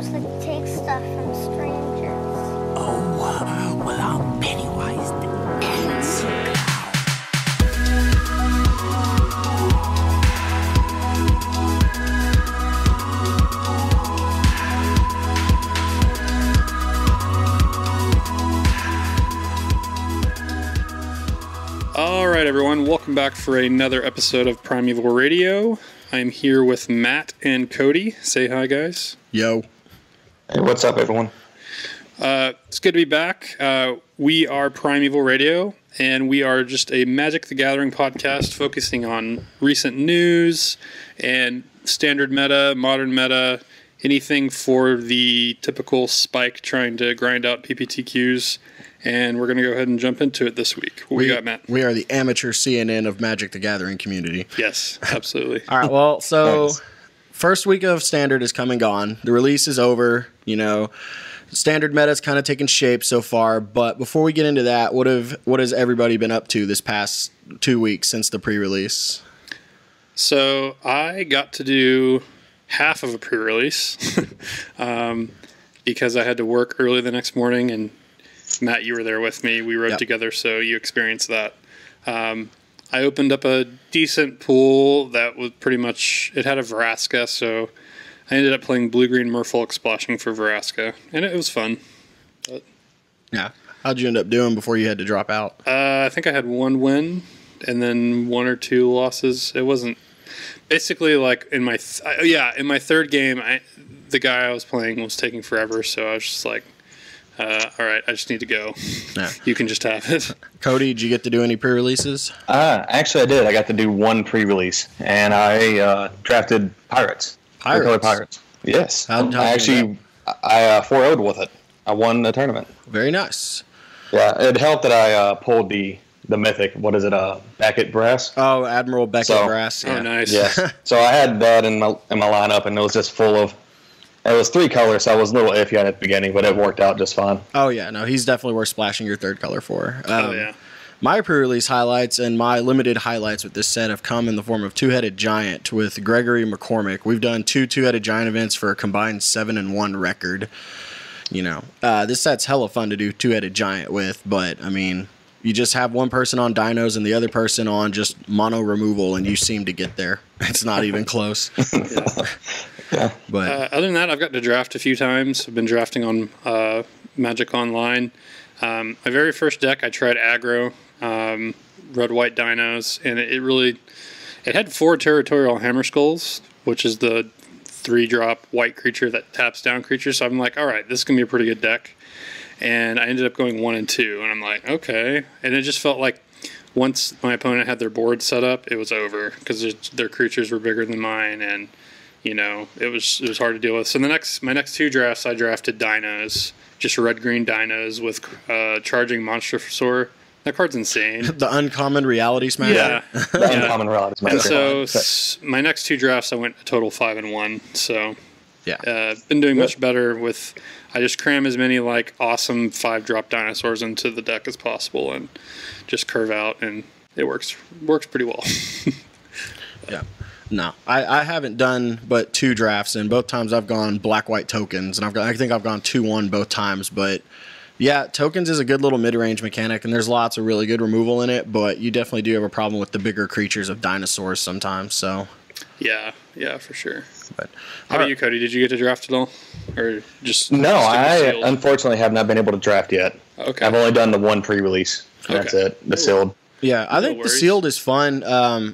mostly take stuff from strangers. Oh, well, I'm Pennywise the Dancing All right, everyone. Welcome back for another episode of Primeval Radio. I'm here with Matt and Cody. Say hi, guys. Yo. Hey, what's up, everyone? It's good to be back. We are Primeval Radio, and we are just a Magic the Gathering podcast focusing on recent news and standard meta, modern meta, anything for the typical spike trying to grind out PPTQs. And we're going to go ahead and jump into it this week. What we got, Matt? We are the amateur CNN of Magic the Gathering community. Yes, absolutely. All right, well, so first week of Standard is come and gone. The release is over. You know, Standard meta's kind of taken shape so far. But before we get into that, what has everybody been up to this past 2 weeks since the pre-release? So I got to do half of a pre-release because I had to work early the next morning, and Matt, you were there with me. We rode together, so you experienced that. I opened up a decent pool that was pretty much, it had a Vraska, so I ended up playing Blue-Green Merfolk splashing for Vraska, and it was fun. But, yeah. How'd you end up doing before you had to drop out? I think I had one win and then one or two losses. It wasn't, basically like in my third game, the guy I was playing was taking forever, so I was just like, all right, I just need to go. Yeah. You can just have it. Cody, did you get to do any pre-releases? Actually, I did. I got to do one pre-release, and I drafted Pirates. Pirates. Yes. I 4-0'd with it. I won the tournament. Very nice. Yeah, it helped that I pulled the mythic. What is it? Beckett Brass. Oh, Admiral Beckett Brass. Yeah. Oh, nice. Yeah. So I had that in my lineup, and it was just full of. It was 3 colors, so I was a little iffy on it at the beginning, but it worked out just fine. Oh, yeah. No, he's definitely worth splashing your third color for. Yeah. My pre-release highlights and my limited highlights with this set have come in the form of Two-Headed Giant with Gregory McCormick. We've done 2 Two-Headed Giant events for a combined 7-1 record. You know, this set's hella fun to do Two-Headed Giant with, but, I mean, you just have one person on dinos and the other person on just mono removal, and you seem to get there. It's not even close. Yeah. But other than that, I've got to draft a few times. I've been drafting on Magic Online. My very first deck, I tried aggro, red-white dinos, and it had 4 territorial hammer skulls, which is the 3-drop white creature that taps down creatures. So I'm like, all right, this is going to be a pretty good deck. And I ended up going 1 and 2, and I'm like, okay. And it just felt like once my opponent had their board set up, it was over because their creatures were bigger than mine, and you know, it was hard to deal with. So my next 2 drafts, I drafted dinos, just red-green dinos with charging Monstrosaur. That card's insane. The uncommon reality smash. Yeah, Uncommon reality smash. And so my next 2 drafts, I went a total 5-1. So yeah, been doing much better with. I just cram as many like awesome 5-drop dinosaurs into the deck as possible, and just curve out, and it works pretty well. Yeah. No, I haven't done but 2 drafts, and both times I've gone black-white tokens, and I think I've gone 2-1 both times. But yeah, tokens is a good little mid-range mechanic, and there's lots of really good removal in it. But you definitely do have a problem with the bigger creatures of dinosaurs sometimes. So yeah, for sure. But how about you, Cody? Did you get to draft at all, or just no? I unfortunately have not been able to draft yet. Okay, I've only done the 1 pre-release. That's it. The sealed. Yeah, I think the sealed is fun.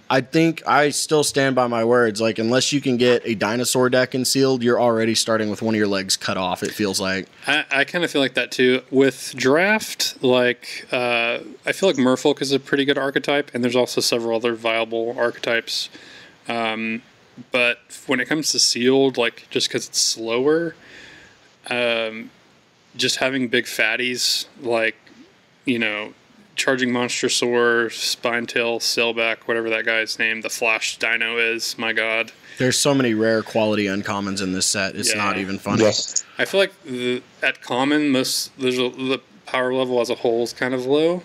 I think I still stand by my words. Like, unless you can get a dinosaur deck in sealed, you're already starting with one of your legs cut off, it feels like. I kind of feel like that, too. With draft, like, I feel like Merfolk is a pretty good archetype, and there's also several other viable archetypes. But when it comes to sealed, like, just because it's slower, just having big fatties, like, you know, charging Monstrosaur, Spinetail, Sailback, whatever that guy's name, the Flash Dino is, my god. There's so many rare quality uncommons in this set, it's not even funny. Yes. I feel like at common, the power level as a whole is kind of low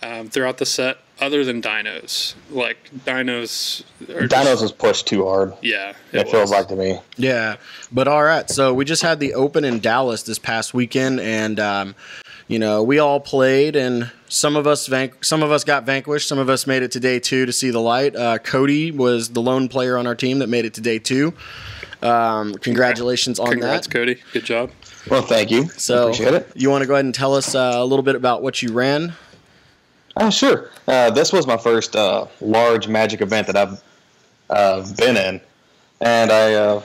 throughout the set. other than dinos. Like dinos. Dinos was pushed too hard. Yeah, it feels like to me. Yeah, but all right. So we just had the Open in Dallas this past weekend, and we all played, and some of us got vanquished. Some of us made it to day 2 to see the light. Cody was the lone player on our team that made it to day 2. Congratulations on Congrats, that. Cody. Good job. Well, thank you. So, appreciate it. You want to go ahead and tell us a little bit about what you ran? Sure. This was my first large Magic event that I've been in, and I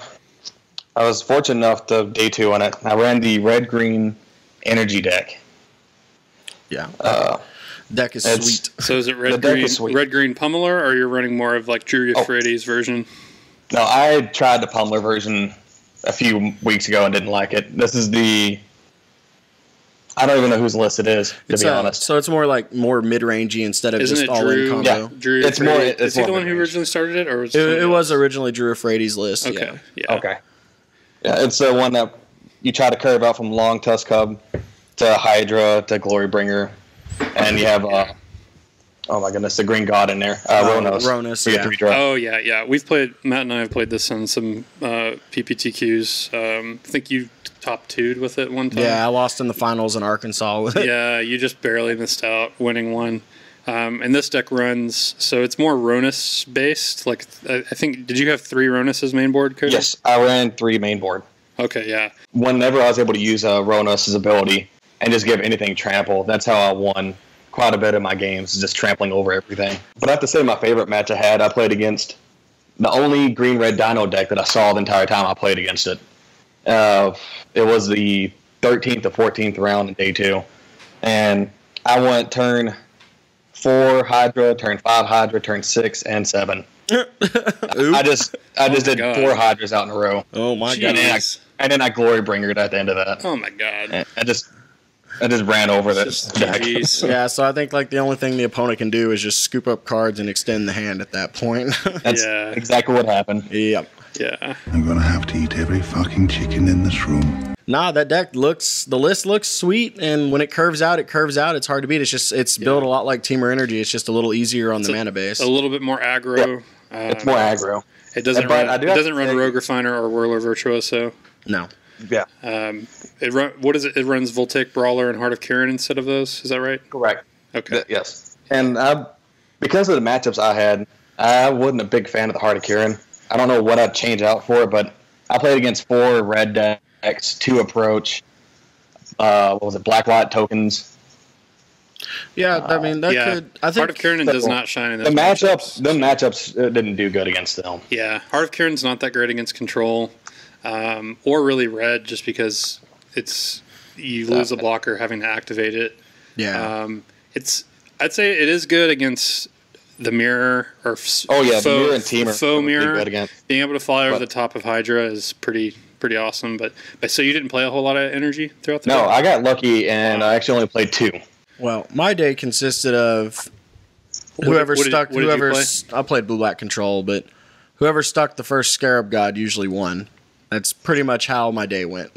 was fortunate enough to day 2 on it. I ran the red-green energy deck. Yeah. Deck is sweet. So is it red-green pummeler, or you're running more of like Drew Euphrates version? No, I tried the pummeler version a few weeks ago and didn't like it. This is I don't even know whose list it is, to be honest. So it's more mid-rangey instead of just all-in combo. Yeah, Drew it's more. Is he the one who originally started it, or was it was originally Drew Euphrates' list? Okay. Yeah. Okay. Yeah, it's the one that you try to curve out from Long Tusk Cub to Hydra to Glorybringer, and you have oh my goodness, the Green God in there, Ronos. Yeah. Oh yeah. Matt and I have played this on some PPTQs. I think you top 2'd with it one time. Yeah, I lost in the finals in Arkansas with it. Yeah, you just barely missed out, winning one. And this deck runs, so it's more Ronus based. Like I think, did you have 3 Ronuses main board, Cody? Yes, I ran 3 main board. Okay, yeah. Whenever I was able to use Ronus' ability and just give anything trample, that's how I won quite a bit of my games, just trampling over everything. But I have to say, my favorite match I played against the only green-red dino deck that I saw the entire time I played against it. It was the 13th or 14th round in day 2. And I went turn 4 Hydra, turn 5 Hydra, turn 6, and 7. I just did God. 4 Hydras out in a row. Oh my God! And then I Glorybringered at the end of that. Oh my God! And I just ran over this deck. Yeah, so I think like the only thing the opponent can do is just scoop up cards and extend the hand at that point. That's exactly what happened. Yep. Yeah. I'm gonna have to eat every fucking chicken in this room. Nah, the list looks sweet, and when it curves out, It's hard to beat. It's built a lot like Teamer Energy. It's just a little easier on the mana base. A little bit more aggro. Yeah. It's more aggro. It doesn't run Rogue Refiner or Whirler Virtuoso. No. Yeah. What is it? It runs Voltaic Brawler and Heart of Kirin instead of those. Is that right? Correct. Okay. Yes. And because of the matchups I had, I wasn't a big fan of the Heart of Kirin. I don't know what I'd change out for it, but I played against 4 red decks, 2 approach. What was it? Black-white tokens. Yeah, I mean that could. I think Heart of Kirin does not shine in those the matchups. The matchups didn't do good against them. Yeah, Heart of Kirin's not that great against control, or really red, just because you lose a blocker having to activate it. Yeah. I'd say it is good against the mirror or the mirror and teamer. Faux mirror. Being able to fly over the top of Hydra is pretty awesome. But so you didn't play a whole lot of energy throughout the day? No, I got lucky and I actually only played 2. Well, my day consisted of whoever stuck. I played blue black control, but whoever stuck the first Scarab God usually won. That's pretty much how my day went.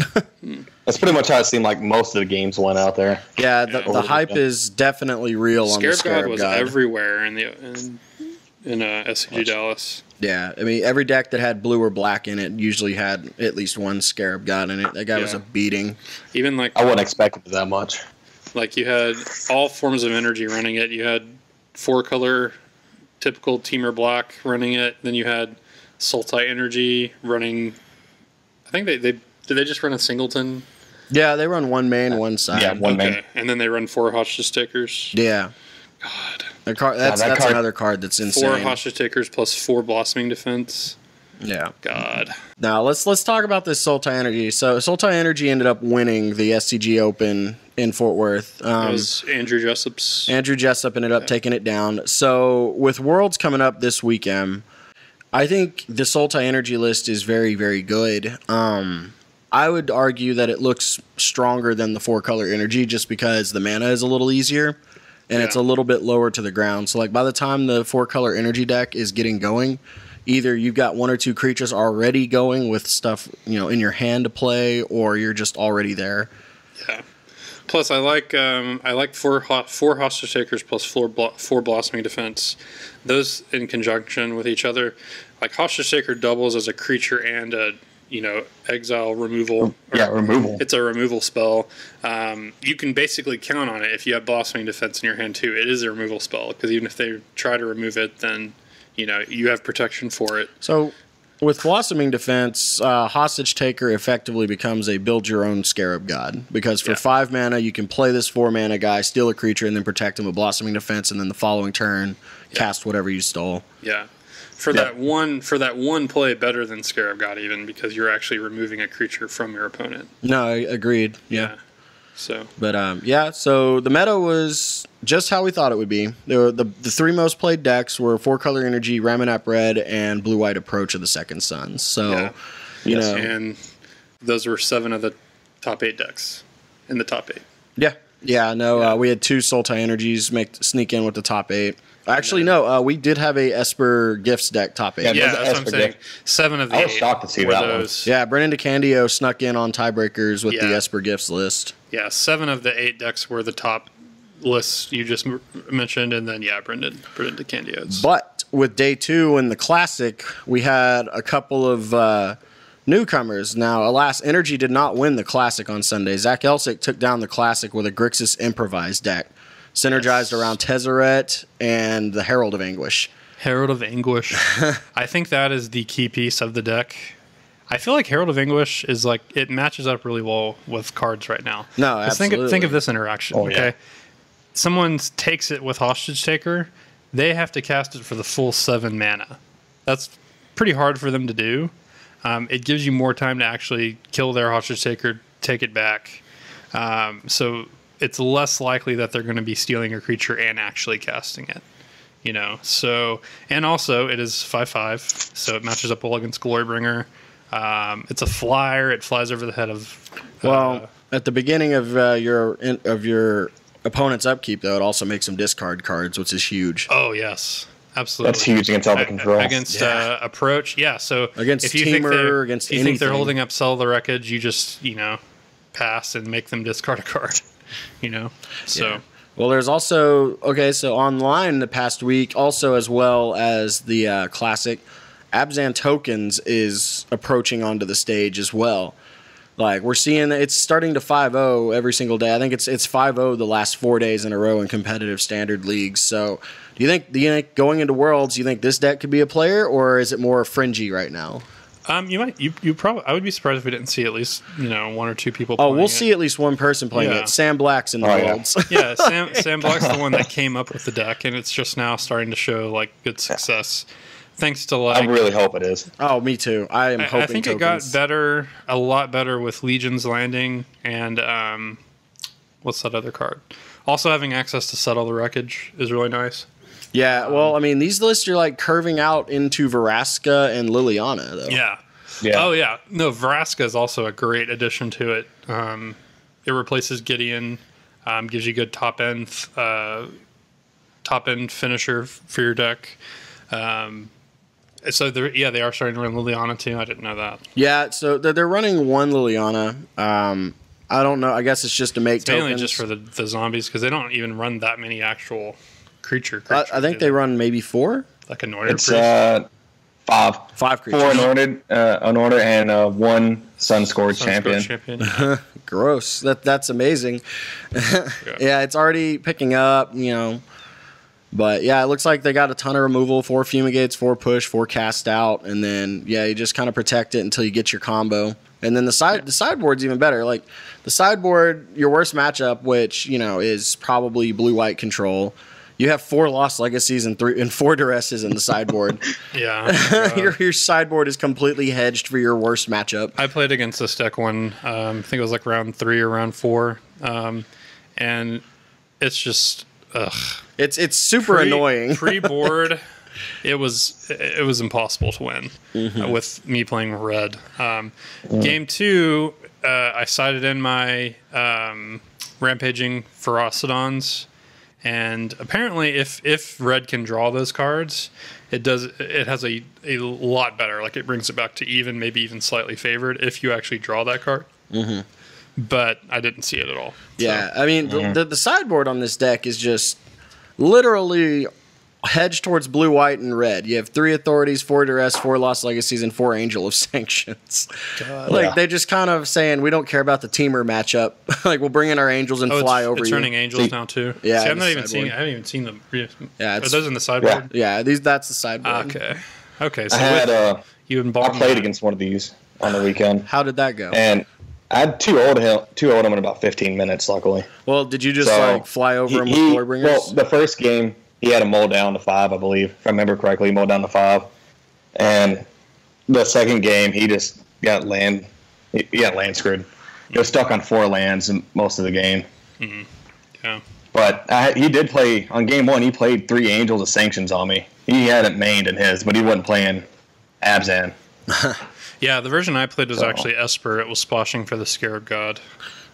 That's pretty much how it seemed like most of the games went out there. Yeah, the hype is definitely real on the Scarab God. Was everywhere in SCG Dallas. Yeah, I mean every deck that had blue or black in it usually had at least one Scarab God in it. That guy was a beating. Even like I wouldn't expect it that much. Like you had all forms of energy running it. You had 4-color typical Teamer Black running it. Then you had Sultai Energy running. I think they did they just run a singleton? Yeah, they run one main, one side. Yeah, one main. And then they run 4 Hostage Takers. Yeah. God. That's another card that's insane. 4 Hostage Takers plus 4 Blossoming Defense. Yeah. God. Now let's talk about this Sultai Energy. So Sultai Energy ended up winning the SCG Open in Fort Worth. It was Andrew Jessup's. Andrew Jessup ended up taking it down. So with Worlds coming up this weekend, I think the Sultai Energy list is very, very good. I would argue that it looks stronger than the 4-color energy just because the mana is a little easier and it's a little bit lower to the ground. So like by the time the 4-color energy deck is getting going, either you've got 1 or 2 creatures already going with stuff, in your hand to play, or you're just already there. Yeah. Plus, I like four hostage takers plus four blossoming defense. Those in conjunction with each other, like hostage taker doubles as a creature and a exile removal. Removal. It's a removal spell. You can basically count on it if you have blossoming defense in your hand too. It is a removal spell because even if they try to remove it, then you have protection for it. So with blossoming defense, hostage taker effectively becomes a build your own scarab god because for 5 mana you can play this 4 mana guy, steal a creature, and then protect him with blossoming defense, and then the following turn cast whatever you stole. Yeah. For that one play, better than Scarab God even because you're actually removing a creature from your opponent. No, agreed. Yeah. So. But so the meta was just how we thought it would be. The 3 most played decks were 4-color energy, Ramonap Red, and Blue-White Approach of the Second Sun. So you know, and those were 7 of the top 8 decks in the top 8. Yeah. We had 2 Sultai energies sneak in with the top 8. Actually, no. We did have a Esper Gifts deck top 8. Yeah, that's what I'm saying. 7 of the 8. I was shocked to see that those. Yeah, Brennan DeCandio snuck in on tiebreakers with the Esper Gifts list. Yeah, 7 of the 8 decks were the top lists you just mentioned, and then Brendan DeCandio's. But with day 2 in the Classic, we had a couple of newcomers. Now, alas, Energy did not win the Classic on Sunday. Zach Elsick took down the Classic with a Grixis improvised deck. Synergized around Tezzeret and the Herald of Anguish. Herald of Anguish. I think that is the key piece of the deck. I feel like Herald of Anguish is like, it matches up really well with cards right now. No, absolutely. Think of this interaction, okay? Someone takes it with Hostage Taker, they have to cast it for the full 7 mana. That's pretty hard for them to do. It gives you more time to actually kill their Hostage Taker, take it back. So it's less likely that they're going to be stealing your creature and actually casting it, So, and also it is 5/5, so it matches up well against Glorybringer. It's a flyer; it flies over the head of. At the beginning of your opponent's upkeep, though, it also makes them discard cards, which is huge. Oh yes, absolutely. That's huge against all the control. Against approach, yeah. So against if you Teamer, against you anything. think they're holding up Sell the Wreckage, you just pass and make them discard a card. So. Yeah. Well, there's also so online the past week, also as well as the Classic, Abzan Tokens is approaching onto the stage as well. Like we're seeing, it's starting to 5-0 every single day. I think it's 5-0 the last 4 days in a row in competitive standard leagues. So, do you think going into Worlds, you think this deck could be a player, or is it more fringy right now? You probably. I would be surprised if we didn't see at least 1 or 2 people. Playing we'll see at least one person playing it. Sam Black's in the Worlds. Yeah, Sam Black's the one that came up with the deck, and it's just now starting to show good success. Thanks to I really hope it is. Oh, me too. I am hoping. I think it got better, a lot better with Legion's Landing and what's that other card? Also having access to Settle the Wreckage is really nice. Yeah, well, I mean, these lists are curving out into Vraska and Liliana, though. Yeah. Oh, yeah. No, Vraska is also a great addition to it. It replaces Gideon, gives you good top end finisher for your deck. So they are starting to run Liliana too. I didn't know that. Yeah, so they're running one Liliana. I don't know. I guess it's just to make tokens. Mainly just for the zombies because they don't even run that many actual creatures. I think they run maybe 4. Like anointed. It's 5 creatures. 4 anointed, and 1 Sun-Scourge champion. Gross. That's amazing. Yeah, it's already picking up. But yeah, it looks like they got a ton of removal, 4 fumigates, 4 push, 4 cast out, and then you just kind of protect it until you get your combo. And then the sideboard's even better. Like the sideboard, your worst matchup, which is probably blue-white control. You have 4 Lost Legacies and 4 Duresses in the sideboard. Yeah, your sideboard is completely hedged for your worst matchup. I played against this deck I think it was round 3 or round 4, and it's just It's super annoying. Pre-board, it was impossible to win with me playing red. Game 2, I sided in my rampaging Ferocidons, and apparently, if red can draw those cards, it has a lot better. It brings it back to even, maybe even slightly favored if you actually draw that card. but I didn't see it at all. Yeah, I mean, the sideboard on this deck is just literally hedged towards blue, white, and red. You have 3 authorities, 4 duress, 4 lost legacies, and 4 angel of sanctions. They're just kind of saying we don't care about the teamer matchup. Like we'll bring in our angels and fly over. It's you. turning angels now too. Yeah, see, I haven't even seen them. Yeah, are those in the sideboard? Yeah, that's the sideboard. Okay. So I had I played against one of these on the weekend. How did that go? And I had two old him in about 15 minutes, luckily. Well, did you just fly over him with Glorybringers? Well, the first game he had a mull down to 5, I believe, if I remember correctly. He mulled down to 5, and the second game he just got land screwed. He was stuck on 4 lands in most of the game. Mm-hmm. Yeah, but he did play on game 1. He played 3 angels of sanctions on me. He hadn't mained in his, but he wasn't playing Abzan. Yeah, the version I played was actually Esper. It was splashing for the Scarab God.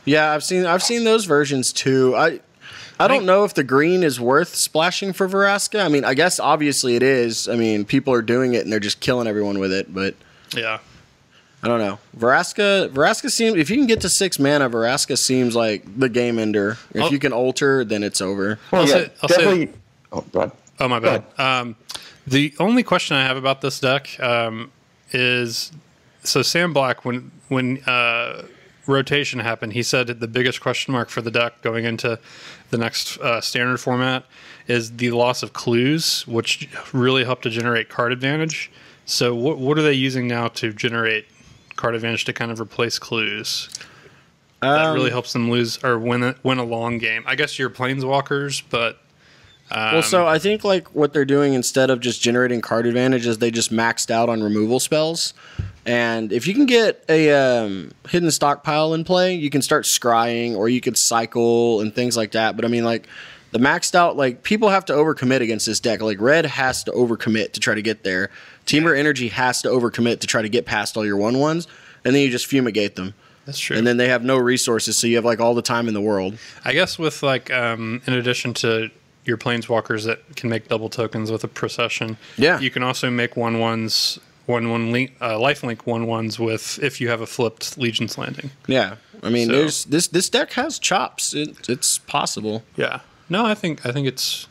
Yeah, I've seen those versions too. I don't know if the green is worth splashing for Vraska. I mean, I guess obviously it is. I mean, people are doing it and they're just killing everyone with it, but yeah. I don't know. Vraska seems, if you can get to 6 mana, Vraska seems like the game ender. If you can alter, then it's over. Well, definitely. Oh, go ahead. Oh, my bad. The only question I have about this deck is, so Sam Black, when rotation happened, he said the biggest question mark for the deck going into the next standard format is the loss of clues, which really helped to generate card advantage. So what are they using now to generate card advantage to kind of replace clues? That really helps them lose or win a long game. I guess you're planeswalkers, but well, so I think like what they're doing instead of just generating card advantage is they just maxed out on removal spells. And if you can get a hidden stockpile in play, you can start scrying or you could cycle and things like that. But I mean, like the maxed out, like people have to overcommit against this deck. Like red has to overcommit to try to get there. Teamer Energy has to overcommit to try to get past all your 1/1s, and then you just fumigate them. That's true. And then they have no resources, so you have like all the time in the world. I guess with like in addition to your planeswalkers that can make double tokens with a procession, you can also make 1/1s. 1/1 lifelink 1/1s with if you have a flipped Legion's Landing. Yeah, I mean, there's this deck has chops. It's possible. Yeah, no, I think it's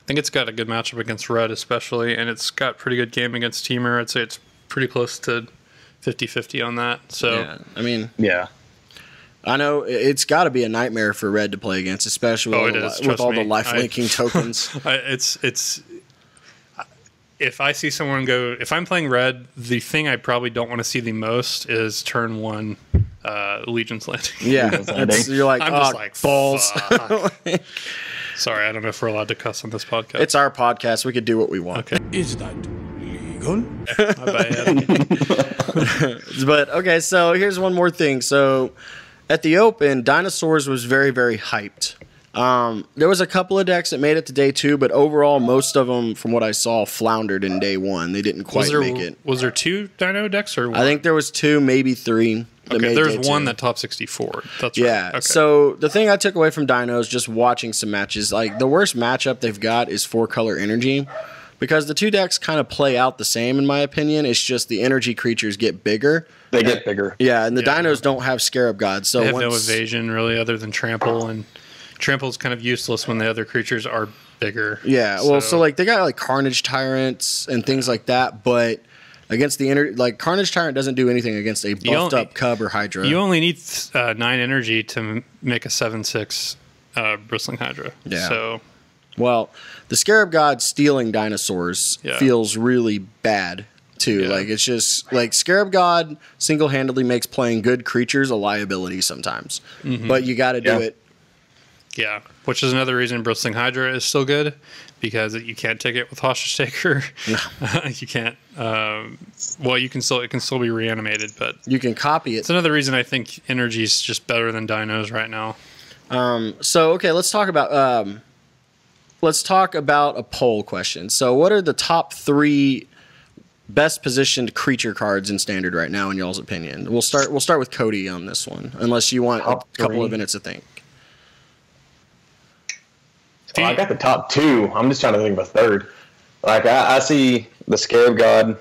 got a good matchup against red, especially, and it's got pretty good game against Teamer. I'd say it's pretty close to 50-50 on that. So yeah, I mean, yeah. I know it's got to be a nightmare for red to play against, especially with all the life linking tokens. It's. If I see someone go, if I'm playing red, the thing I probably don't want to see the most is turn 1 Legion's Landing. Yeah, you're like, I'm just like balls. Sorry, I don't know if we're allowed to cuss on this podcast. It's our podcast. We could do what we want. Okay. Is that legal? My bad. But okay, so here's one more thing. So at the Open, Dinosaurs was very, very hyped. There was a couple of decks that made it to day 2, but overall, most of them, from what I saw, floundered in day 1. They didn't quite make it. Was there 2 Dino decks or 1? I think there was 2, maybe 3. Okay, there's one that top 64. That's right. Yeah. Okay. So the thing I took away from Dinos, just watching some matches, like the worst matchup they've got is 4-color Energy, because the 2 decks kind of play out the same, in my opinion. It's just the energy creatures get bigger. They get bigger. Yeah, and the Dinos don't have Scarab Gods. So they have no evasion, really, other than Trample, and Trample's kind of useless when the other creatures are bigger. Yeah, well, so like they got like Carnage Tyrants and things like that, but against the Carnage Tyrant doesn't do anything against a buffed up Cub or Hydra. You only need 9 energy to make a 7/6 Bristling Hydra. Yeah. So, well, the Scarab God stealing dinosaurs feels really bad too. Yeah. Like it's just like Scarab God single-handedly makes playing good creatures a liability sometimes, but you got to do it. Yeah, which is another reason Bristling Hydra is still good, because you can't take it with Hostage Taker. No. You can't. Well, you can still. It can still be reanimated, but you can copy it. It's another reason I think Energy is just better than Dinos right now. So okay, let's talk about a poll question. So, what are the top 3 best positioned creature cards in Standard right now, in y'all's opinion? We'll start with Cody on this one, unless you want a couple of minutes to think. Well, I got the top 2. I'm just trying to think of a third. Like I see the Scarab God,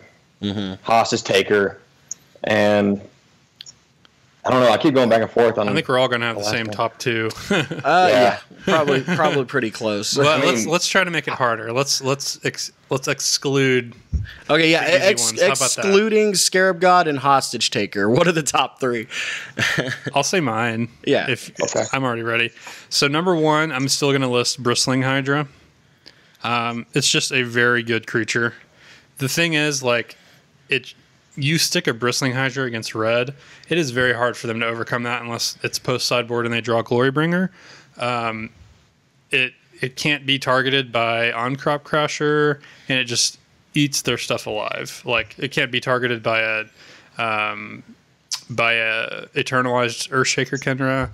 Hostage Taker, and I don't know. I keep going back and forth on. I think we're all going to have the same one. top two. Yeah, probably pretty close. Well, let's try to make it harder. Let's exclude. Okay, yeah, the easy ones. How about that? excluding Scarab God and Hostage Taker. What are the top three? I'll say mine. Yeah. Okay. I'm already ready. So number one, I'm still going to list Bristling Hydra. It's just a very good creature. The thing is, like, you stick a Bristling Hydra against red, it is very hard for them to overcome that unless it's post sideboard and they draw Glorybringer. It can't be targeted by On-Crop Crasher, and it just eats their stuff alive. Like, it can't be targeted by a Eternalized Earthshaker Kenra.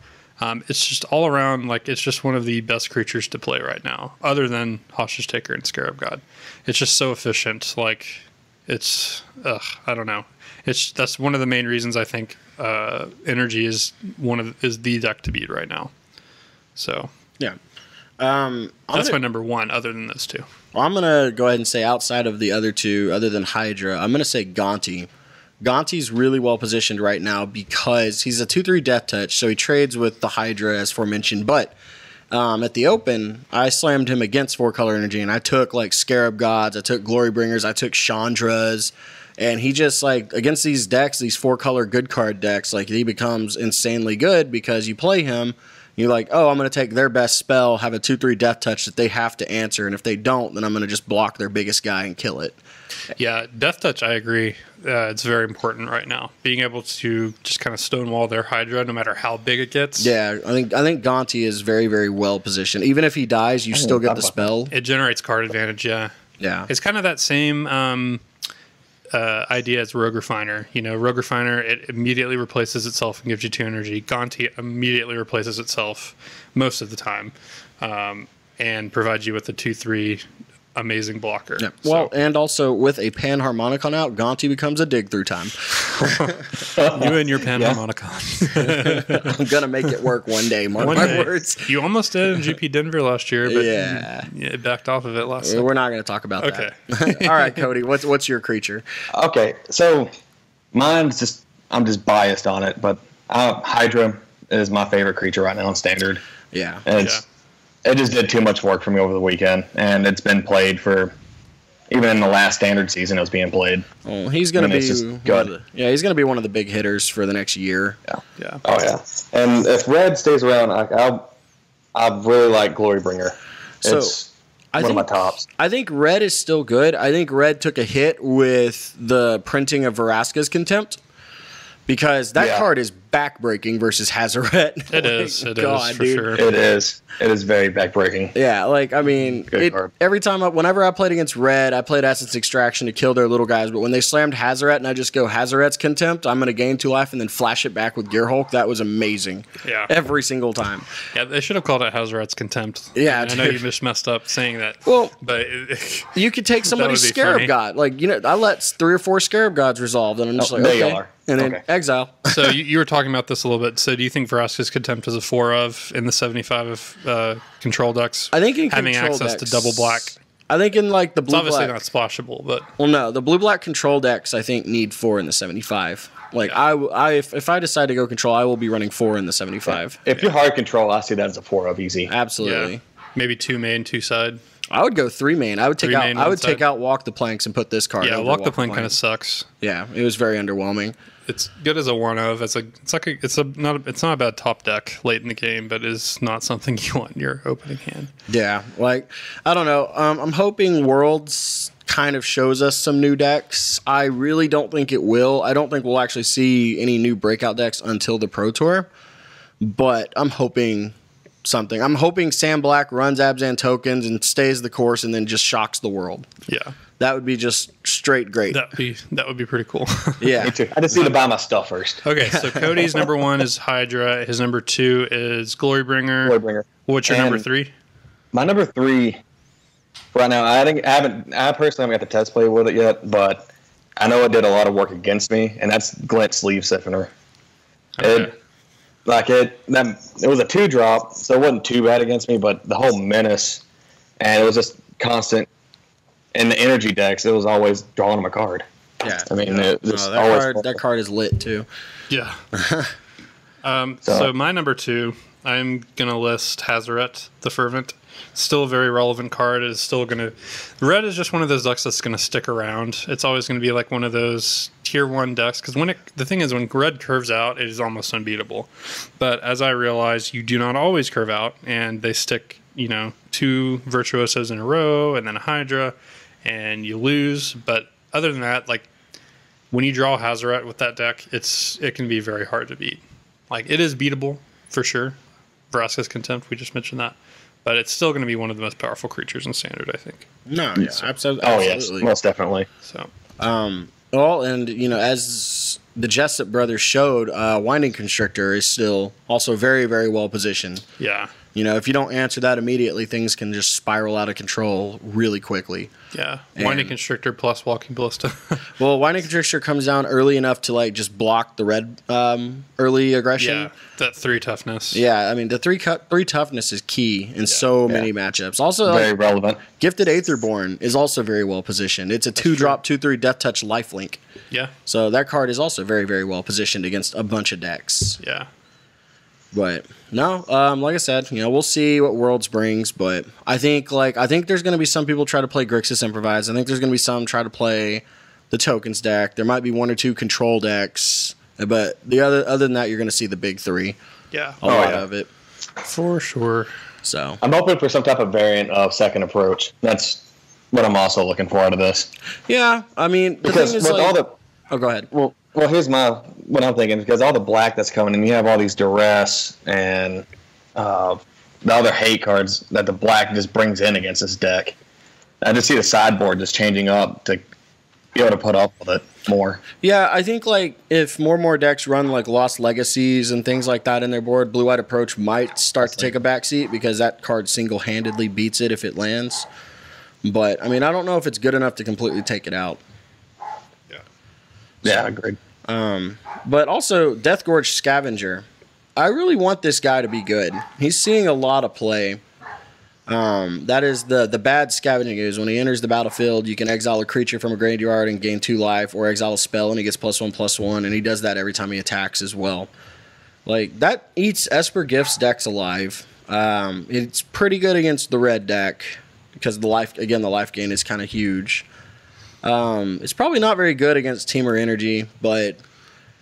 It's just all around, like, it's just one of the best creatures to play right now, other than Hostage Taker and Scarab God. It's just so efficient. Like, it's, I don't know. That's one of the main reasons I think Energy is the deck to beat right now. So Yeah. that's my number one, other than those two. Well, I'm going to go ahead and say outside of the other two, other than Hydra, I'm going to say Gonti. Gonti's really well positioned right now because he's a 2/3 death touch, so he trades with the Hydra as aforementioned. But at the Open, I slammed him against 4-color Energy, and I took like Scarab Gods, I took Glorybringers, I took Chandras, and he just like against these decks, these 4-color good card decks, like he becomes insanely good because you play him. You're like, oh, I'm going to take their best spell, have a 2/3 death touch that they have to answer, and if they don't, then I'm going to just block their biggest guy and kill it. Yeah, Death Touch, I agree. It's very important right now. Being able to just kind of stonewall their Hydra, no matter how big it gets. Yeah, I think Gonti is very, very well positioned. Even if he dies, you still get the spell. It generates card advantage, yeah. Yeah. It's kind of that same idea as Rogue Refiner. You know, Rogue Refiner, it immediately replaces itself and gives you 2 energy. Gonti immediately replaces itself most of the time and provides you with a 2/3 amazing blocker. Yeah. Well, and also with a Panharmonicon out, Gonti becomes a dig through time. You and your Panharmonicon. I'm going to make it work one day, mark my words. You almost did in GP Denver last year, but yeah, you backed off of it last second. We're not going to talk about that. All right, Cody, what's your creature? Okay, so mine's just, I'm just biased on it, but Hydra is my favorite creature right now in Standard. Yeah. And it just did too much work for me over the weekend, and it's been played for, even in the last Standard season, it was being played. Well, he's going to be good. He's going to be one of the big hitters for the next year. Yeah. Oh yeah. And if Red stays around, I really like Glorybringer. It's one of my tops. I think Red is still good. I think Red took a hit with the printing of Vraska's Contempt. Because that card is backbreaking versus Hazaret. It is for sure. It is. It is very backbreaking. Yeah, like, I mean, whenever I played against Red, I played Essence Extraction to kill their little guys, but when they slammed Hazaret and I just go Hazaret's Contempt, I'm going to gain 2 life and then flash it back with Gearhulk. That was amazing. Yeah. Every single time. Yeah, they should have called it Hazaret's Contempt. Yeah. I know you just messed up saying that. Well, but you could take somebody's Scarab God. Like, I let 3 or 4 Scarab Gods resolve, and I'm just like, okay. And then exile. So you were talking about this a little bit. So do you think Vraska's Contempt is a 4 of in the 75 of control decks? I think in having control access decks, to double black. I think in like the blue it's obviously black, not splashable, but no, the blue black control decks I think need 4 in the 75. Like if I decide to go control, I will be running 4 in the 75. If you're hard control, I see that as a 4 of easy. Absolutely. Yeah. Maybe 2 main, 2 side. I would go 3 main. I would take out Walk the Planks and put this card. Yeah, over Walk the Plank kind of sucks. Yeah, it was very underwhelming. It's good as a 1 of. It's not a bad top deck late in the game, but it's not something you want in your opening hand. Yeah, like I don't know. I'm hoping Worlds kind of shows us some new decks. I really don't think it will. I don't think we'll actually see any new breakout decks until the Pro Tour. But I'm hoping something. I'm hoping Sam Black runs Abzan tokens and stays the course and then just shocks the world. Yeah. That would be just straight great. That would be pretty cool. Yeah. Me too. I just need to buy my stuff first. Okay, so Cody's number 1 is Hydra. His number 2 is Glorybringer. What's your number 3? My number 3 right now, I personally haven't got the test play with it yet, but I know it did a lot of work against me, and that's Glint Sleeve Siphoner. Okay. It was a 2-drop, so it wasn't too bad against me, but the whole menace, and it was just constant. In the energy decks, it was always drawing him a card. Yeah. I mean, that card is lit too. Yeah. So my number 2, I'm going to list Hazaret the Fervent. Still a very relevant card. Is still going to... Red is just one of those decks that's going to stick around. It's always going to be like one of those tier 1 decks. Because the thing is, when red curves out, it is almost unbeatable. But as I realize, you do not always curve out. And they stick, 2 Virtuosos in a row and then a Hydra. And you lose. But other than that, like, when you draw Hazaret with that deck, it can be very hard to beat. Like, it is beatable, for sure. Vraska's Contempt, we just mentioned that. But it's still going to be one of the most powerful creatures in Standard, I think. No, yeah, absolutely. Oh, yes, most definitely. So, well, and, as the Jessup brothers showed, Winding Constrictor is still also very, very well positioned. yeah. If you don't answer that immediately, things can just spiral out of control really quickly. Yeah. Winding Constrictor plus Walking Ballista. Well, Winding Constrictor comes down early enough to, like, just block the red early aggression. Yeah, that 3 toughness. Yeah, I mean, the 3 toughness is key in so many matchups. Also, very relevant. Gifted Aetherborn is also very well positioned. It's a 2-drop, 2/3 Death Touch lifelink. Yeah. So that card is also very, very well positioned against a bunch of decks. Yeah. But no, like I said, we'll see what Worlds brings. But I think there's going to be some people try to play Grixis Improvise. I think there's going to be some try to play the tokens deck. There might be 1 or 2 control decks, but other than that, you're going to see the big 3. Yeah. A lot of it for sure. So I'm hoping for some type of variant of Second Approach. That's what I'm also looking for out of this. Yeah, I mean, because with all the go ahead. Well, here's what I'm thinking, because all the black that's coming in, you have all these duress and the other hate cards that the black just brings in against this deck. I just see the sideboard just changing up to be able to put up with it more. Yeah, I think like if more and more decks run like Lost Legacies and things like that in their board, Blue-White Approach might start to take a backseat because that card single-handedly beats it if it lands. But, I mean, I don't know if it's good enough to completely take it out. Yeah, agreed. But also, Death Gorge Scavenger. I really want this guy to be good. He's seeing a lot of play. That is the bad scavenging is when he enters the battlefield, you can exile a creature from a graveyard and gain 2 life, or exile a spell and he gets +1/+1, and he does that every time he attacks as well. Like, that eats Esper Gifts decks alive. It's pretty good against the red deck because the life gain is kind of huge. It's probably not very good against Temur Energy, but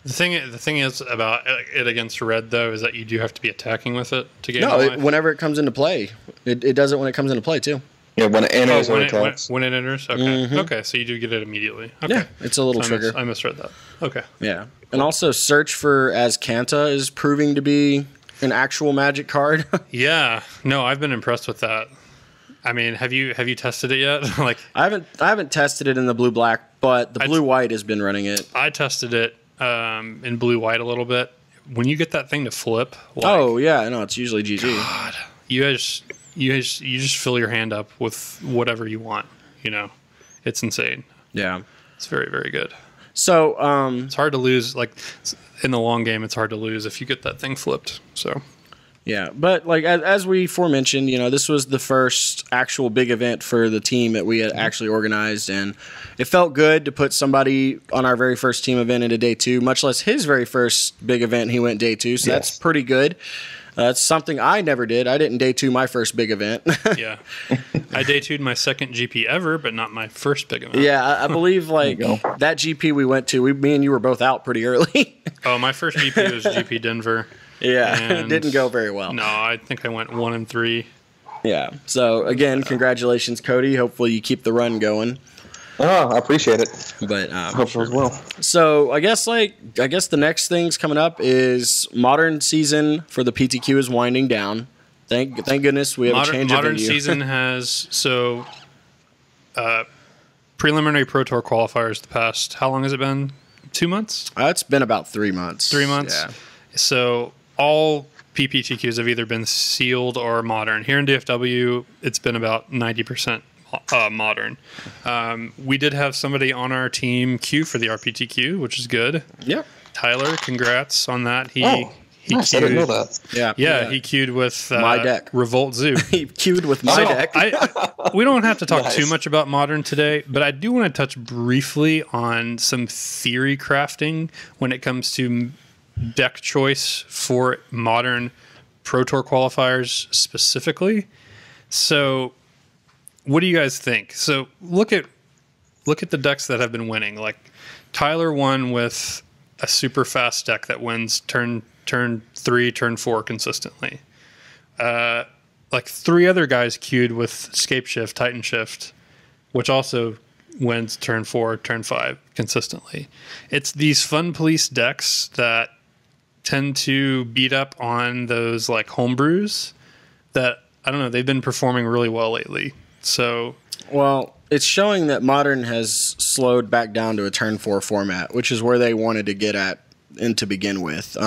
the thing is about it against red though is that you do have to be attacking with it to gain life. Whenever it comes into play, it does it when it comes into play too. Yeah, when it enters, when it enters. Okay, okay, so you do get it immediately. Okay. Yeah, it's a little trigger. I misread that. Okay. Yeah, and also Search for Azcanta is proving to be an actual Magic card. Yeah, no, I've been impressed with that. I mean, have you tested it yet? Like, I haven't tested it in the blue-black, but the blue-white has been running it. I tested it in blue-white a little bit. When you get that thing to flip, oh yeah, no, it's usually GG. God, you just fill your hand up with whatever you want. It's insane. Yeah, it's very, very good. So it's hard to lose. Like in the long game, it's hard to lose if you get that thing flipped. So. Yeah, but like as we aforementioned, this was the first actual big event for the team that we had actually organized, and it felt good to put somebody on our very first team event into day 2, much less his very first big event. He went day 2, so that's pretty good. That's something I never did. I didn't day 2 my first big event. Yeah, I day 2'd my second GP ever, but not my first big event. Yeah, I believe like that GP we went to, me and you were both out pretty early. Oh, my first GP was GP Denver. Yeah, it didn't go very well. No, I think I went 1-3. Yeah. So again, congratulations, Cody. Hopefully you keep the run going. Oh, I appreciate it. But hopefully as well. So I guess the next thing's coming up is Modern season for the PTQ is winding down. Thank goodness we have a change of venue. Modern season has preliminary Pro Tour qualifiers the past. How long has it been? 2 months? It's been about 3 months. 3 months. Yeah. So all PPTQs have either been sealed or modern. Here in DFW, it's been about 90% modern. We did have somebody on our team queue for the RPTQ, which is good. Yeah. Tyler, congrats on that. He nice. queued, I didn't know that. Yeah. He queued with my deck. Revolt Zoo. He queued with my deck. We don't have to talk too much about modern today, but I do want to touch briefly on some theory crafting when it comes to deck choice for modern Pro Tour qualifiers specifically. So what do you guys think? So look at the decks that have been winning. Like Tyler won with a super fast deck that wins turn 3, turn 4 consistently. Like 3 other guys queued with Scape Shift, Titan Shift, which also wins turn 4, turn 5 consistently. It's these Fun Police decks that tend to beat up on those like homebrews that, I don't know, they've been performing really well lately. So, well, it's showing that Modern has slowed back down to a turn 4 format, which is where they wanted to get at and to begin with.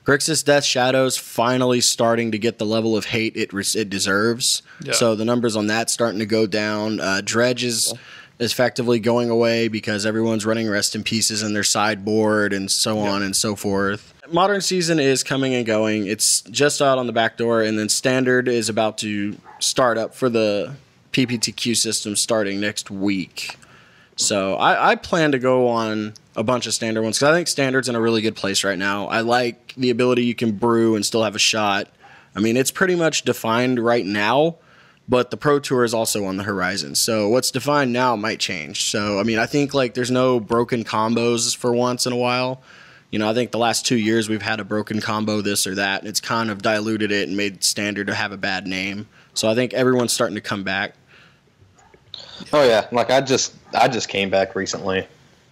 Grixis Death Shadow's finally starting to get the level of hate it deserves. Yeah. So the numbers on that starting to go down. Dredge is effectively going away because everyone's running Rest in Pieces in their sideboard and so on and so forth. Modern season is coming and going. It's just out on the back door, and then Standard is about to start up for the PPTQ system starting next week. So I plan to go on a bunch of Standard ones because I think Standard's in a really good place right now. I like the ability you can brew and still have a shot. I mean, it's pretty much defined right now, but the Pro Tour is also on the horizon. So what's defined now might change. So, I mean, I think like there's no broken combos for once in a while. You know, I think the last 2 years we've had a broken combo this or that, and it's kind of diluted it and made Standard to have a bad name. So I think everyone's starting to come back. Oh yeah, like I just came back recently.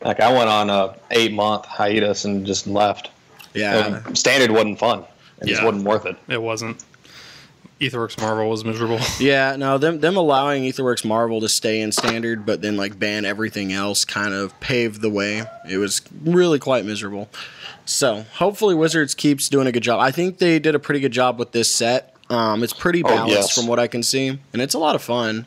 Like I went on a 8-month hiatus and just left. Yeah, and Standard wasn't fun. It just wasn't worth it. It wasn't. Aetherworks Marvel was miserable. Yeah, no, them allowing Aetherworks Marvel to stay in Standard, but then like ban everything else, kind of paved the way. It was really quite miserable. So hopefully Wizards keeps doing a good job. I think they did a pretty good job with this set. It's pretty balanced from what I can see, and it's a lot of fun.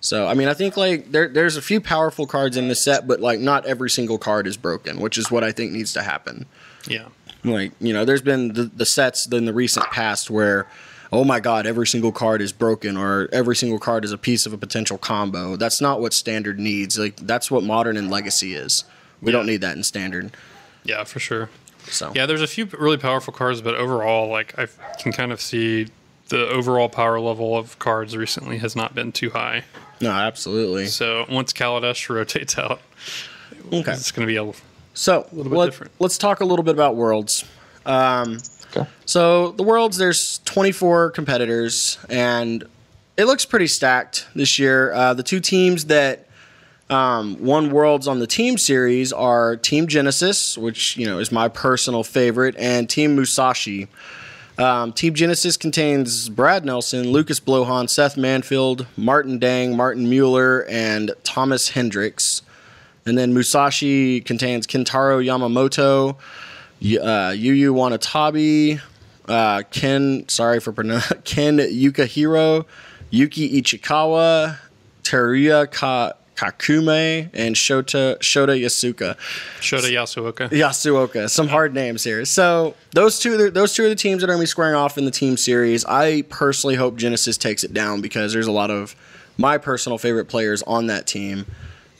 So, I mean, I think, like, there's a few powerful cards in this set, but, like, not every single card is broken, which is what I think needs to happen. Yeah. Like, you know, there's been the sets in the recent past where, oh, my God, every single card is broken or every single card is a piece of a potential combo. That's not what Standard needs. Like, that's what Modern and Legacy is. We don't need that in Standard. Yeah, for sure. So yeah, there's a few really powerful cards, but overall, like, I can kind of see the overall power level of cards recently has not been too high. No, absolutely. So once Kaladesh rotates out, it's going to be a little bit different. Let's talk a little bit about Worlds. So the Worlds, there's 24 competitors, and it looks pretty stacked this year. The 2 teams that won Worlds on the team series are Team Genesis, which is my personal favorite, and Team Musashi. Team Genesis contains Brad Nelson, Lucas Blohan, Seth Manfield, Martin Dang, Martin Mueller, and Thomas Hendricks. And then Musashi contains Kentaro Yamamoto, Yuyu Wanatabe, Ken Yukihiro, Yuki Ichikawa, Teruya Kakume, and Shota Yasuoka. Yasuoka. Some hard names here. So those two are the teams that are going to be squaring off in the team series. I personally hope Genesis takes it down because there's a lot of my personal favorite players on that team.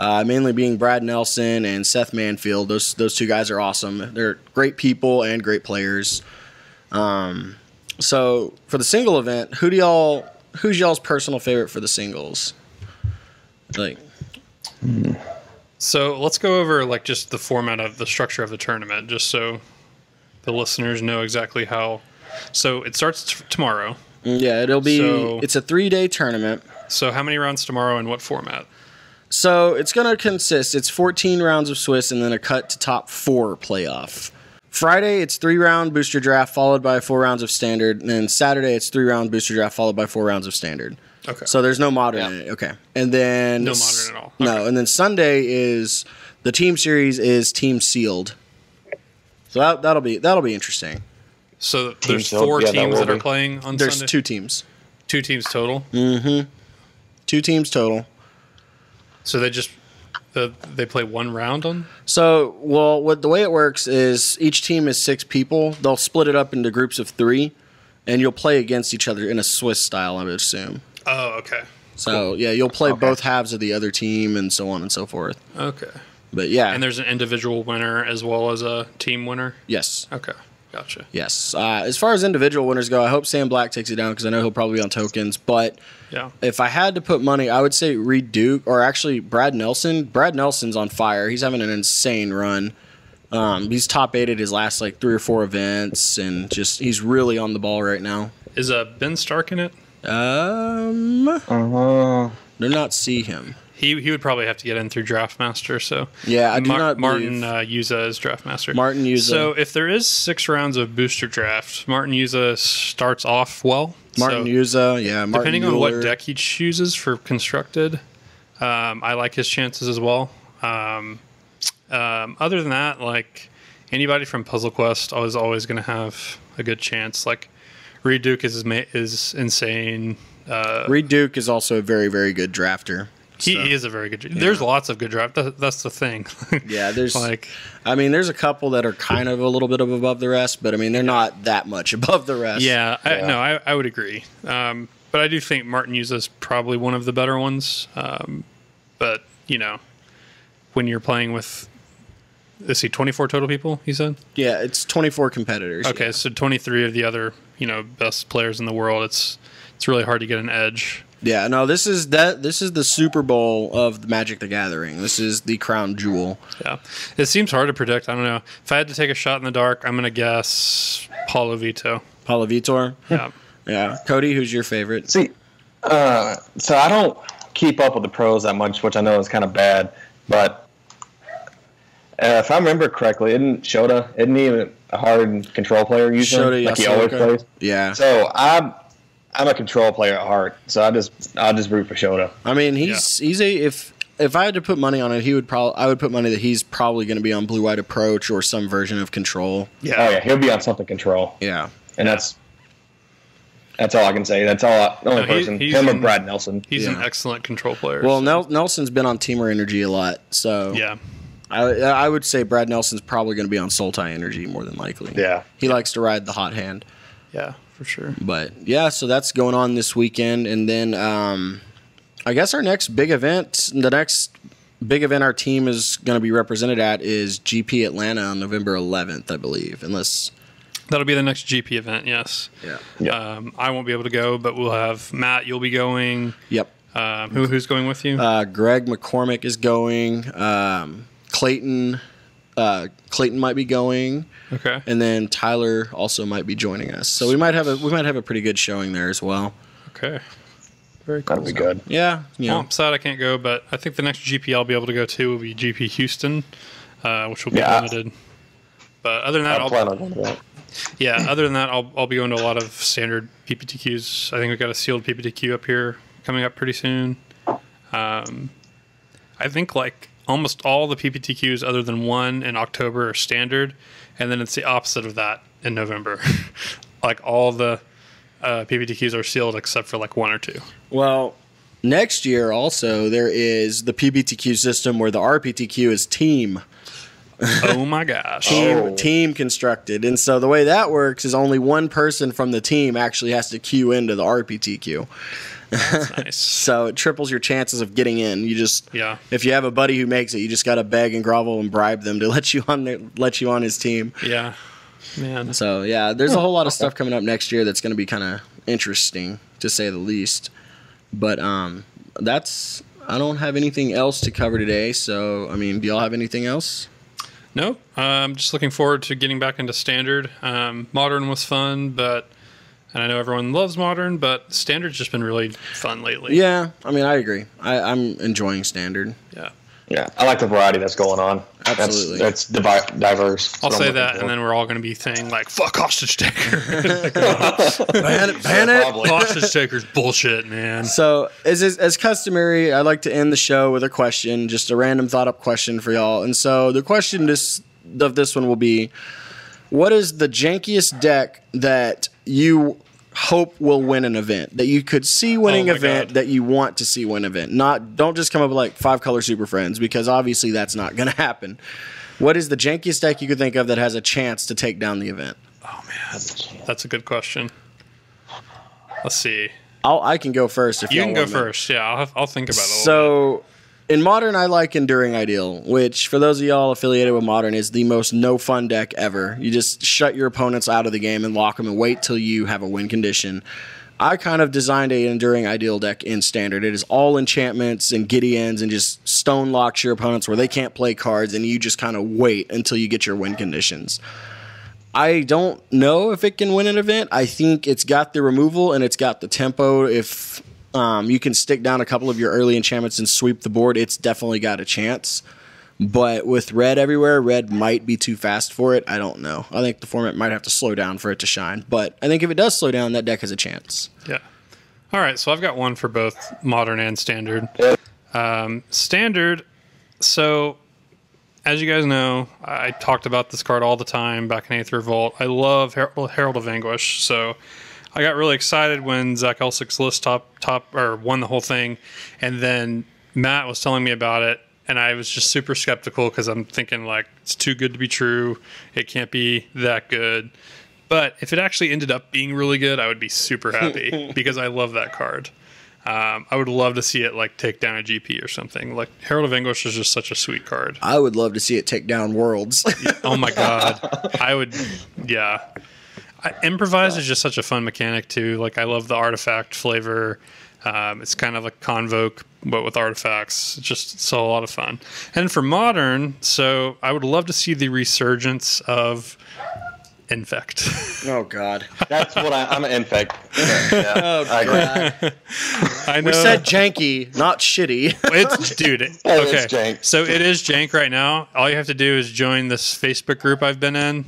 Mainly being Brad Nelson and Seth Manfield. Those 2 guys are awesome. They're great people and great players. So for the single event, who's y'all's personal favorite for the singles? Like. So let's go over like just the format of the structure of the tournament, just so the listeners know exactly how. So it starts tomorrow. Yeah, it'll be. It's a 3-day tournament. So how many rounds tomorrow and what format? So it's going to consist. It's 14 rounds of Swiss and then a cut to top 4 playoff. Friday, it's 3-round booster draft followed by 4 rounds of standard. And then Saturday, it's 3-round booster draft followed by 4 rounds of standd. Okay. So there's no modern in it. Okay. And then no modern at all. Okay. No, and then Sunday is the team series is team sealed. So that'll be interesting. So there's 4 teams that are playing on Sunday? There's 2 teams. 2 teams total? Mm-hmm. 2 teams total. So they play 1 round on? So, the way it works is each team is 6 people. They'll split it up into groups of 3, and you'll play against each other in a Swiss style, I would assume. Oh, okay. So, cool. Yeah, you'll play both halves of the other team and so on and so forth. Okay. But yeah. And there's an individual winner as well as a team winner? Yes. Okay. Gotcha. Yes. As far as individual winners go, I hope Sam Black takes it down because I know he'll probably be on tokens. But yeah, if I had to put money, I would say Reed Duke or actually Brad Nelson. Brad Nelson's on fire. He's having an insane run. He's top 8 at his last like 3 or 4 events, and just he's really on the ball right now. Is Ben Stark in it? Do not see him. He would probably have to get in through Draftmaster. So yeah, I do not. Martin Yuza is Draftmaster. Martin Yuza. So if there is 6 rounds of booster draft, Martin Yuza starts off well. Martin Yuza, yeah. Martin depending on Mueller. what deck he chooses for constructed, I like his chances as well. Other than that, like anybody from Puzzle Quest is always going to have a good chance. Like Reed Duke is insane. Reed Duke is also a very, very good drafter. He is a very good. Yeah. There's lots of good draft. That's the thing. Yeah, there's there's a couple that are kind of a little bit above the rest, but I mean they're not that much above the rest. Yeah, I would agree. But I do think Martin Yuza is probably one of the better ones. But when you're playing with, let's see, 24 total people, you said? Yeah, it's 24 competitors. Okay, so 23 of the other best players in the world. It's really hard to get an edge. Yeah, no, this is the Super Bowl of the Magic the Gathering. This is the crown jewel. Yeah. It seems hard to predict. I don't know. If I had to take a shot in the dark, I'm going to guess Paulo Vitor. Paulo Vitor? Yeah. Yeah. Cody, who's your favorite? See, so I don't keep up with the pros that much, which I know is kind of bad. But if I remember correctly, isn't he a hard control player usually? Shota like he always plays? Yeah. So I'm a control player at heart, so I'll just root for Shota. I mean, if I had to put money on it, I would put money that he's probably going to be on Blue White Approach or some version of Control. Yeah. Oh yeah, he'll be on something Control. Yeah. And that's all I can say. That's all. The only person. Him or Brad Nelson. He's an excellent control player. Well, Nelson's been on Teamer Energy a lot, so yeah. I would say Brad Nelson's probably going to be on Sultai Energy more than likely. Yeah. He likes to ride the hot hand. Yeah, for sure. But yeah, so that's going on this weekend, and then I guess our next big event, our team is going to be represented at is GP Atlanta on November 11th, I believe, unless. That'll be the next GP event, yes. Yeah. I won't be able to go, but we'll have Matt. You'll be going. Yep. Who's going with you? Greg McCormick is going. Clayton might be going. Okay. And then Tyler also might be joining us. So we might have a pretty good showing there as well. Okay. Very cool. That'll be good. Yeah. Well, I'm sad I can't go, but I think the next GP I'll be able to go to will be GP Houston, which will be limited. But other than that, I'll be going to a lot of standard PPTQs. I think we've got a sealed PPTQ up here coming up pretty soon. I think like almost all the PPTQs other than one in October are standard, and then it's the opposite of that in November. Like all the PPTQs are sealed except for like one or two. Well, next year also there is the PPTQ system where the RPTQ is team. Oh my gosh. Team constructed. And so the way that works is only one person from the team actually has to queue into the RPTQ. That's nice. So it triples your chances of getting in. If you have a buddy who makes it, you just got to beg and grovel and bribe them to let you on his team. Yeah. Man. So yeah, there's a whole lot of stuff coming up next year that's going to be kind of interesting to say the least. But I don't have anything else to cover today. So I mean, do y'all have anything else? No, I'm just looking forward to getting back into Standard. Modern was fun, and I know everyone loves Modern, but Standard's just been really fun lately. Yeah, I mean, I agree. I'm enjoying Standard. Yeah. Yeah, I like the variety that's going on. Absolutely. That's diverse. I'll say that, and then we're all going to be saying, like, fuck hostage taker. Ban it. Hostage taker's bullshit, man. So, as customary, I like to end the show with a question, just a random thought-up question for y'all. And so the question of this one will be, what is the jankiest deck that you hope will win an event, that you could see winning event, that you want to see win event? Don't just come up with like 5-color Super Friends, because obviously that's not going to happen. What is the jankiest deck you could think of that has a chance to take down the event? Oh man, that's a good question. Let's see. I can go first if you y'all can go want me. first. Yeah, I'll think about it. So In Modern, I like Enduring Ideal, which, for those of y'all affiliated with Modern, is the most no-fun deck ever. You just shut your opponents out of the game and lock them and wait till you have a win condition. I kind of designed a Enduring Ideal deck in Standard. It is all enchantments and Gideons and just stone locks your opponents where they can't play cards, and you just kind of wait until you get your win conditions. I don't know if it can win an event. I think it's got the removal and it's got the tempo. If you can stick down a couple of your early enchantments and sweep the board, it's definitely got a chance. But with red everywhere, red might be too fast for it. I don't know. I think the format might have to slow down for it to shine. But I think if it does slow down, that deck has a chance. Yeah. All right, so I've got one for both Modern and Standard. Standard, so as you guys know, I talked about this card all the time back in 8th Revolt. I love Herald of Anguish, so I got really excited when Zach Elsick's list won the whole thing, and then Matt was telling me about it, and I was just super skeptical because I'm thinking, like, it's too good to be true. It can't be that good. But if it actually ended up being really good, I would be super happy because I love that card. I would love to see it, like, take down a GP or something. Like, Herald of Anguish is just such a sweet card. I would love to see it take down Worlds. Oh, my God. I would, yeah. Improvise is just such a fun mechanic, too. Like, I love the artifact flavor. It's kind of like Convoke, but with artifacts. It's just a lot of fun. And for Modern, so I would love to see the resurgence of Infect. Oh, God. That's what I'm an Infect. Yeah, Oh, God. I know. We said janky, not shitty. It's, dude. It's Okay. jank. So it is jank right now. All you have to do is join this Facebook group I've been in,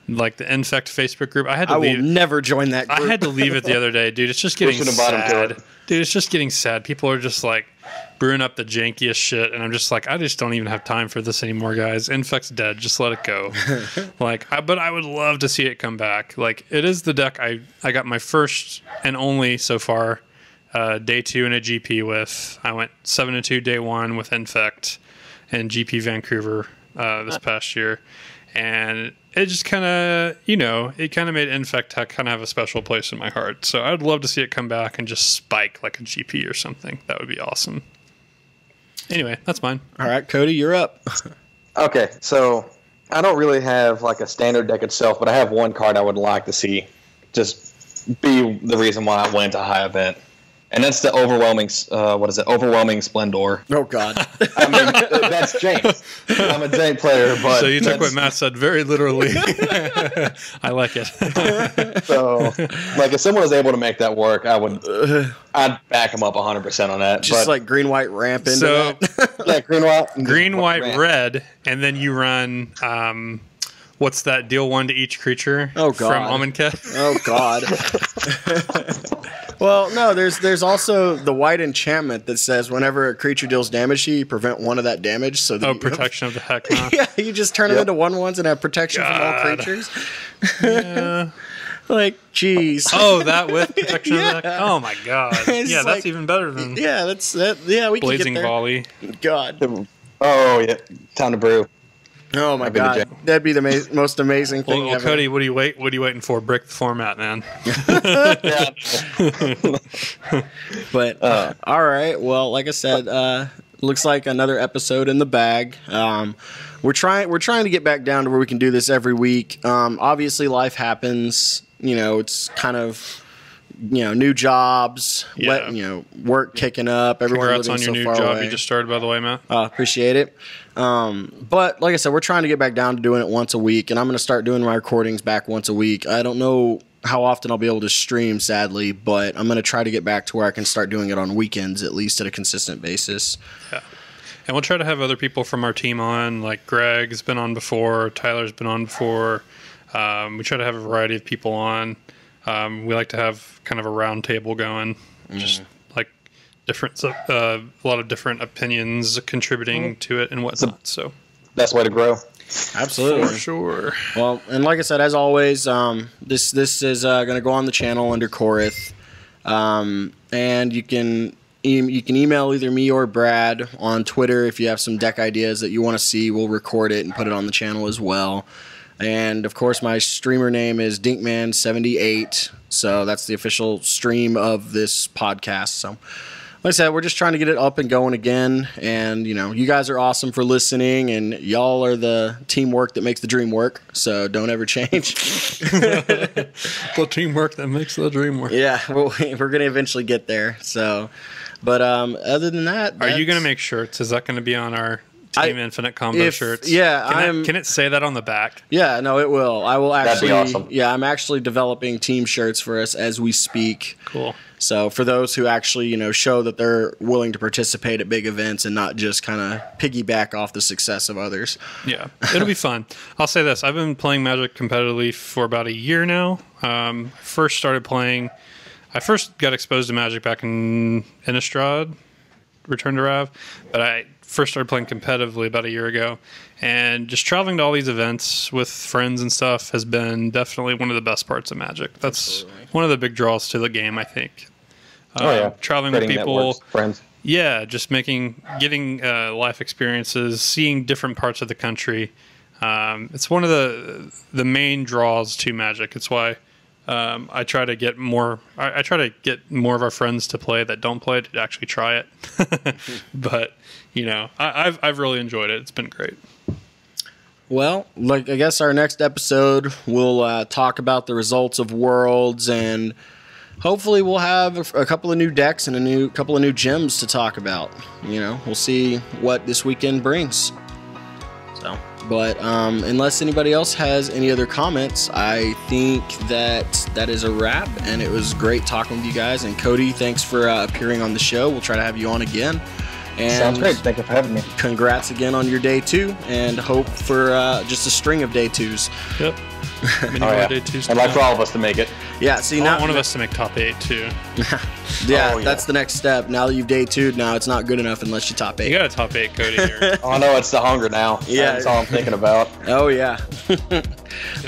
like the Infect Facebook group. I had to I leave. will never join that group. I had to leave it the other day, dude. It's just getting Pushing the bottom to sad. it. Dude, it's just getting sad. People are just like brewing up the jankiest shit, and I'm just like, I just don't even have time for this anymore, guys. Infect's dead. Just let it go. But I would love to see it come back. Like, it is the deck I got my first and only so far day 2 in a GP with. I went 7-2 day 1 with Infect and GP Vancouver this past year. And it just kind of, it kind of made Infect kind of have a special place in my heart. So I'd love to see it come back and just spike like a GP or something. That would be awesome. Anyway, that's mine. All right, Cody, you're up. Okay, so I don't really have like a standard deck itself, but I have one card I would like to see just be the reason why I went to high event. And that's the overwhelming, Overwhelming Splendor. Oh, God. I mean, that's jank. I'm a jank player, but... So you took what Matt said very literally. I like it. So, like, if someone was able to make that work, I'd back them up 100% on that. Just like green, white, ramp into So, that. Yeah, green, white. green, white, ramp. red, and then you run... what's that? Deal 1 to each creature. Oh, God. From Amonkhet. Oh, God. Well, no, there's also the white enchantment that says whenever a creature deals damage to you, you prevent 1 of that damage. So that Protection of the Heck, huh? Yeah, you just turn them into 1/1s and have protection from all God. creatures. Yeah. Like, jeez. Oh, that with Protection of the Heck? Yeah. Oh, my God. It's Yeah, like- that's even better than Yeah, that's that. Yeah, we Blazing can get there. Volley. God. Oh, yeah. Time to brew. Oh my That'd be the God, jam. that'd be the most amazing thing Well, ever. Cody, what are you waiting for? Break the format, man. Yeah. But all right, well, like I said, looks like another episode in the bag. We're trying to get back down to where we can do this every week. Obviously, life happens. It's kind of new jobs. Yeah. Work kicking up. Everyone Congrats living on your so new far job away. you just started, by the way, Matt. Appreciate it. But like I said, we're trying to get back down to doing it once a week, and I'm going to start doing my recordings back once a week. I don't know how often I'll be able to stream, sadly, but I'm going to try to get back to where I can start doing it on weekends, at least at a consistent basis. Yeah. And we'll try to have other people from our team on, like Greg's been on before, Tyler's been on before. We try to have a variety of people on. We like to have kind of a round table going, just like a lot of different opinions contributing to it and whatnot. So Best way to grow. Absolutely. for sure. Well, and like I said, as always, this is going to go on the channel under Korith, and you can email either me or Brad on Twitter if you have some deck ideas that you want to see. We'll record it and put it on the channel as well. And of course, my streamer name is Dinkman78, so that's the official stream of this podcast. So, like I said, we're just trying to get it up and going again. And, you know, you guys are awesome for listening, and y'all are the teamwork that makes the dream work. So don't ever change. The teamwork that makes the dream work. Yeah, we're going to eventually get there. So, but other than that. Are you going to make shirts? Is that going to be on our Team Infinite combo shirts? Yeah. Can it say that on the back? Yeah, no, it will. I will actually. That'd be awesome. Yeah, I'm actually developing team shirts for us as we speak. Cool. So for those who actually, you know, show that they're willing to participate at big events and not just kind of piggyback off the success of others. Yeah, it'll be fun. I'll say this. I've been playing Magic competitively for about a year now. I first got exposed to Magic back in Innistrad, Return to Rav, but I first started playing competitively about a year ago. And just traveling to all these events with friends and stuff has been definitely one of the best parts of Magic. That's one of the big draws to the game, I think. Traveling with people, networks, friends. Yeah, just getting life experiences, seeing different parts of the country. It's one of the main draws to Magic. It's why I try to get more. I try to get more of our friends to play that don't play to actually try it. But you know, I've really enjoyed it. It's been great. Well, like I guess our next episode we'll talk about the results of Worlds, and hopefully we'll have a couple of new decks and a couple of new gems to talk about. You know, we'll see what this weekend brings. So, but unless anybody else has any other comments, I think that is a wrap. And it was great talking with you guys. And Cody, thanks for appearing on the show. We'll try to have you on again. And sounds great. Thank you for having me. Congrats again on your day 2, and hope for just a string of day 2s. Yep. Day 2s. I'd like for all of us to make it. Yeah, see, I now want one of us to make top 8 too. Yeah, that's the next step. Now that you've day 2'd, now it's not good enough unless you top 8. You got a top 8, Cody. Here. Oh no, it's the hunger now. Yeah, that's all I'm thinking about. Oh yeah.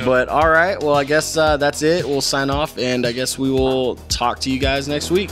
But all right, well I guess that's it. We'll sign off, and I guess we will talk to you guys next week.